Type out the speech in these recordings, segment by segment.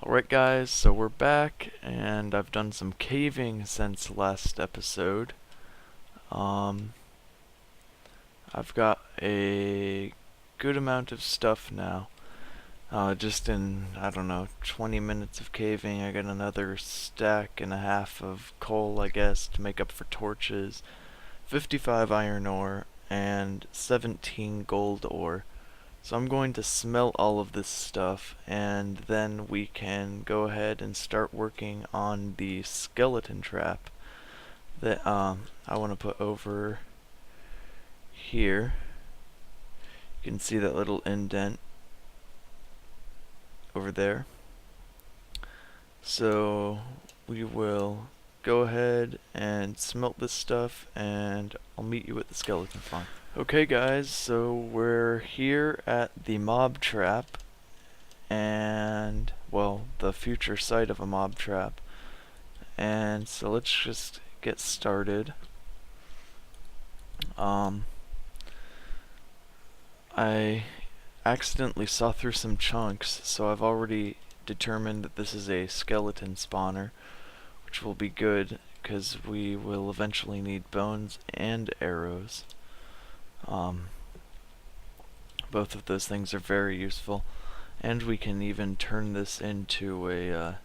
Alright guys, so we're back, and I've done some caving since last episode. Um, I've got a good amount of stuff now. Just in, I don't know, 20 minutes of caving, I got another stack and a half of coal, I guess, to make up for torches, 55 iron ore, and 17 gold ore. So I'm going to smelt all of this stuff, and then we can go ahead and start working on the skeleton trap that I want to put over here. You can see that little indent over there. So we will go ahead and smelt this stuff, and I'll meet you at the skeleton farm. Okay guys, so we're here at the mob trap, and, well, the future site of a mob trap. And so let's just get started. I accidentally saw through some chunks, so I've already determined that this is a skeleton spawner, which will be good because we will eventually need bones and arrows. Both of those things are very useful, and we can even turn this into a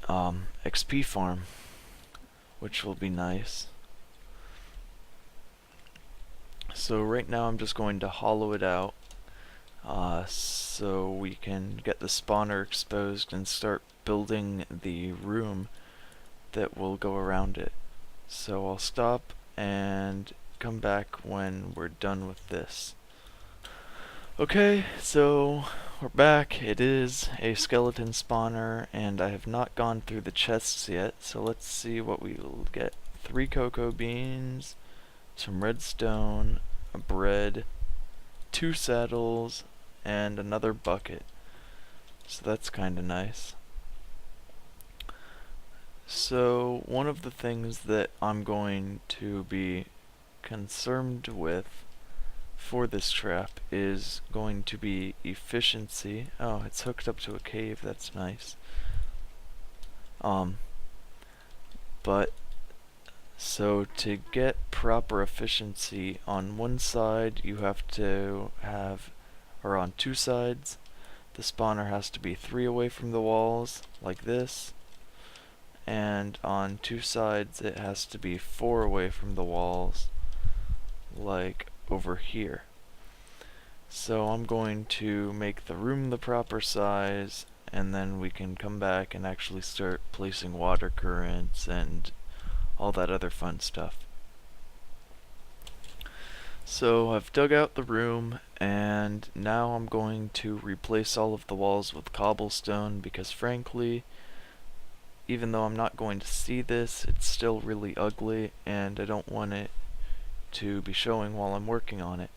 XP farm, which will be nice. So right now I'm just going to hollow it out so we can get the spawner exposed and start building the room that will go around it. So I'll stop and come back when we're done with this. Okay, so we're back. It is a skeleton spawner, and I have not gone through the chests yet, so let's see what we will get. 3 cocoa beans, some redstone, a bread, 2 saddles, and another bucket. So that's kinda nice. So one of the things that I'm going to be concerned with for this trap is going to be efficiency. Oh, it's hooked up to a cave, that's nice. But so to get proper efficiency, on one side you have to have, or on 2 sides, the spawner has to be 3 away from the walls, like this. And on 2 sides it has to be 4 away from the walls, like over here. So I'm going to make the room the proper size, and then we can come back and actually start placing water currents and all that other fun stuff. So I've dug out the room, and now I'm going to replace all of the walls with cobblestone because frankly, even though I'm not going to see this, it's still really ugly and I don't want it to be showing while I'm working on it.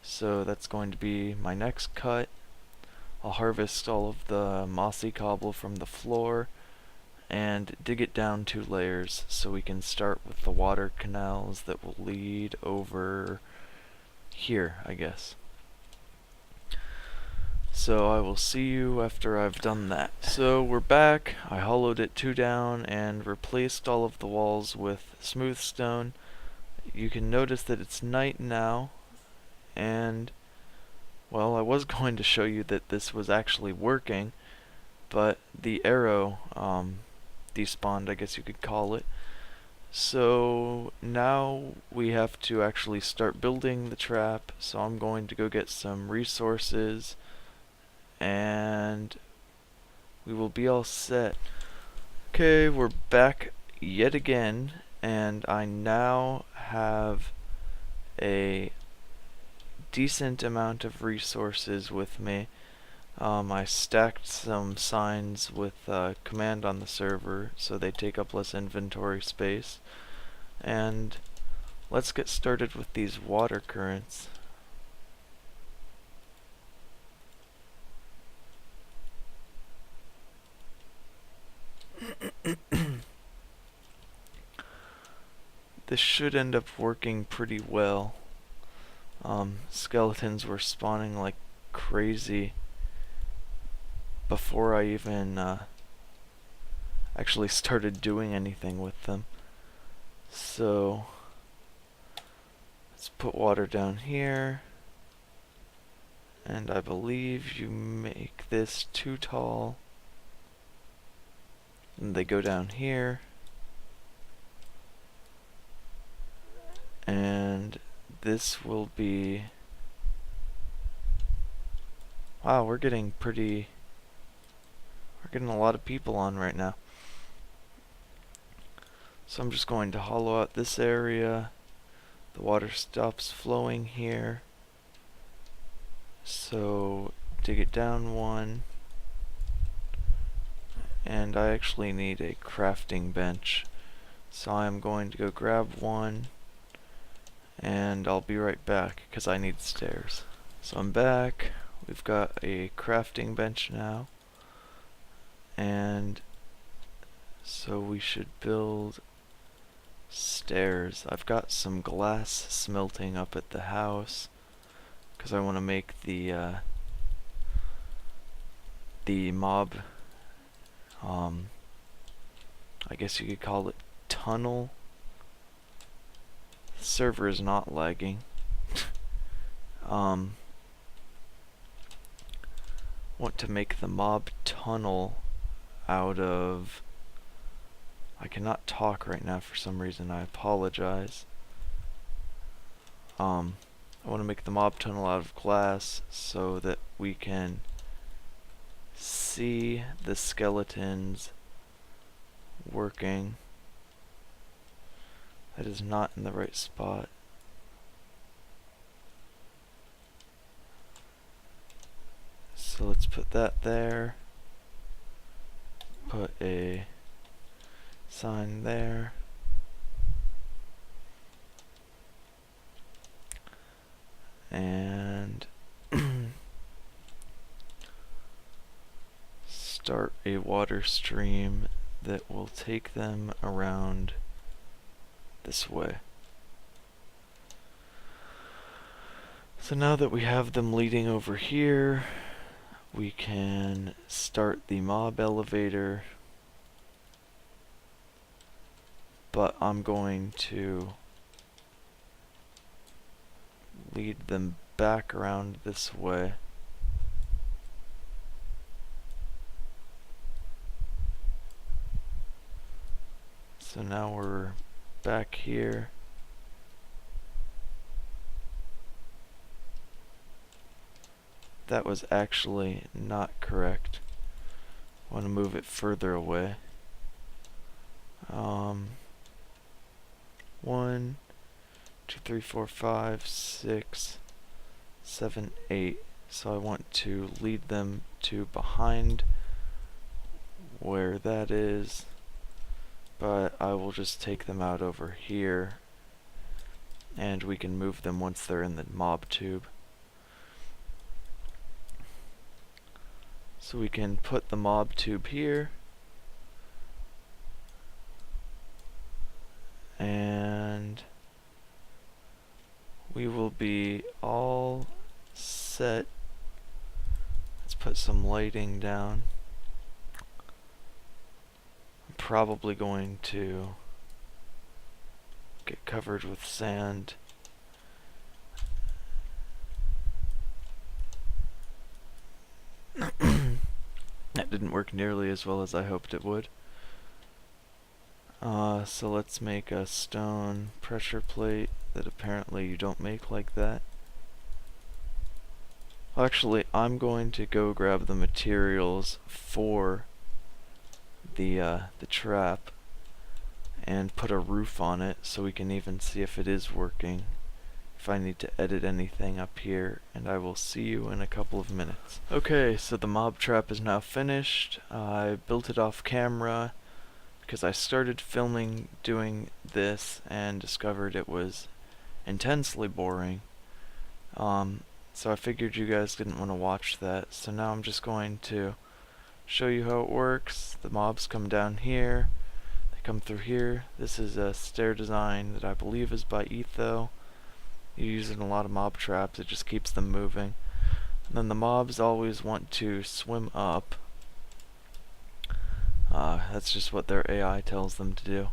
So that's going to be my next cut. I'll harvest all of the mossy cobble from the floor and dig it down 2 layers so we can start with the water canals that will lead over here, I guess. So I will see you after I've done that. So we're back. I hollowed it 2 down and replaced all of the walls with smooth stone. You can notice that it's night now, and well, I was going to show you that this was actually working, but the arrow despawned, I guess you could call it. So now we have to actually start building the trap, so I'm going to go get some resources and we will be all set. Okay, we're back yet again, and I now have a decent amount of resources with me. I stacked some signs with command on the server so they take up less inventory space. And let's get started with these water currents. This should end up working pretty well. Skeletons were spawning like crazy before I even actually started doing anything with them. So let's put water down here, and I believe you make this too tall, and they go down here, and this will be, wow, we're getting a lot of people on right now. So I'm just going to hollow out this area. The water stops flowing here. So dig it down one. And I actually need a crafting bench. So I'm going to go grab one. And I'll be right back because I need stairs. So I'm back. We've got a crafting bench now. And so we should build stairs. I've got some glass smelting up at the house because I want to make the mob, I guess you could call it tunnel. The server is not lagging. Want to make the mob tunnel out of, I cannot talk right now for some reason, I apologize. I want to make the mob tunnel out of glass so that we can see the skeletons working. That is not in the right spot. So let's put that there. Put a sign there. And start a water stream that will take them around this way. So now that we have them leading over here, we can start the mob elevator, but I'm going to lead them back around this way. So now we're back here. That was actually not correct. I want to move it further away. 1, 2, 3, 4, 5, 6, 7, 8. So I want to lead them to behind where that is, but I will just take them out over here and we can move them once they're in the mob tube. So we can put the mob tube here, and we will be all set. Let's put some lighting down. I'm probably going to get covered with sand. That didn't work nearly as well as I hoped it would. So let's make a stone pressure plate that apparently you don't make like that. Actually, I'm going to go grab the materials for the trap and put a roof on it so we can even see if it is working, if I need to edit anything up here, and I will see you in a couple of minutes. Okay, so the mob trap is now finished. I built it off camera because I started filming doing this and discovered it was intensely boring. So I figured you guys didn't want to watch that, so now I'm just going to show you how it works. The mobs come down here, they come through here. This is a stair design that I believe is by Etho. You use it in a lot of mob traps, it just keeps them moving. And then the mobs always want to swim up, That's just what their AI tells them to do.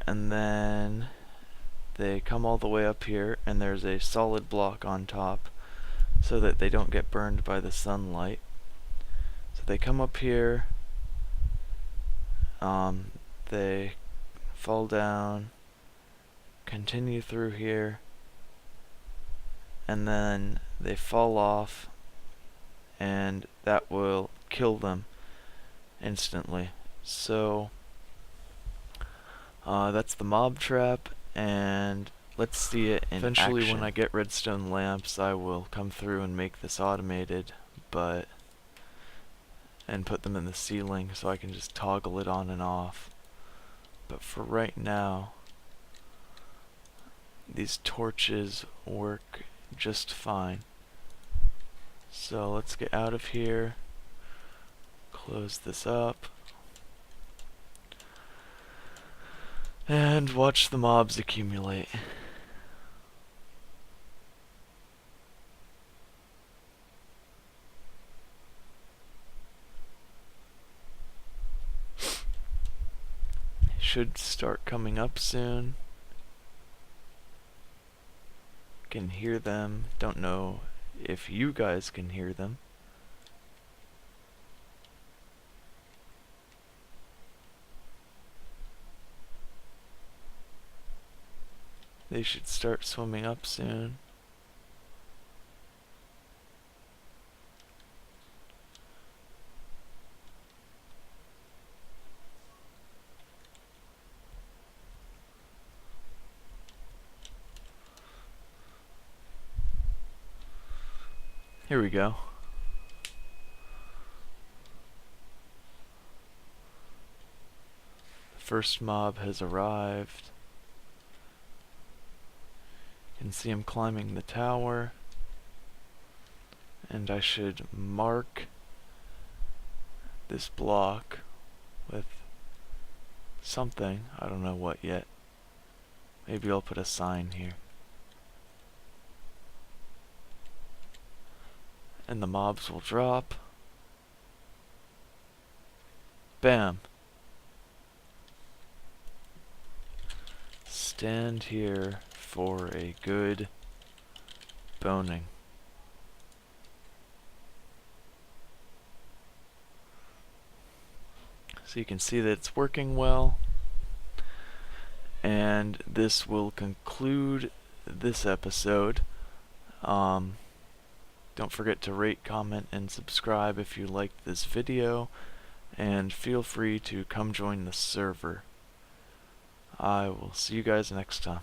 And then they come all the way up here, and there's a solid block on top so that they don't get burned by the sunlight. So they come up here, they fall down, continue through here, and then they fall off, and that will kill them instantly. So that's the mob trap, and let's see it in eventually action. When I get redstone lamps, I will come through and make this automated, and put them in the ceiling so I can just toggle it on and off. But for right now, these torches work just fine. So let's get out of here, close this up, and watch the mobs accumulate. Should start coming up soon. Can hear them. Don't know if you guys can hear them. They should start swimming up soon. Here we go. The first mob has arrived. You can see him climbing the tower. And I should mark this block with something. I don't know what yet. Maybe I'll put a sign here. And the mobs will drop. Bam. Stand here for a good boning. So you can see that it's working well. And this will conclude this episode. Don't forget to rate, comment, and subscribe if you liked this video, and feel free to come join the server. I will see you guys next time.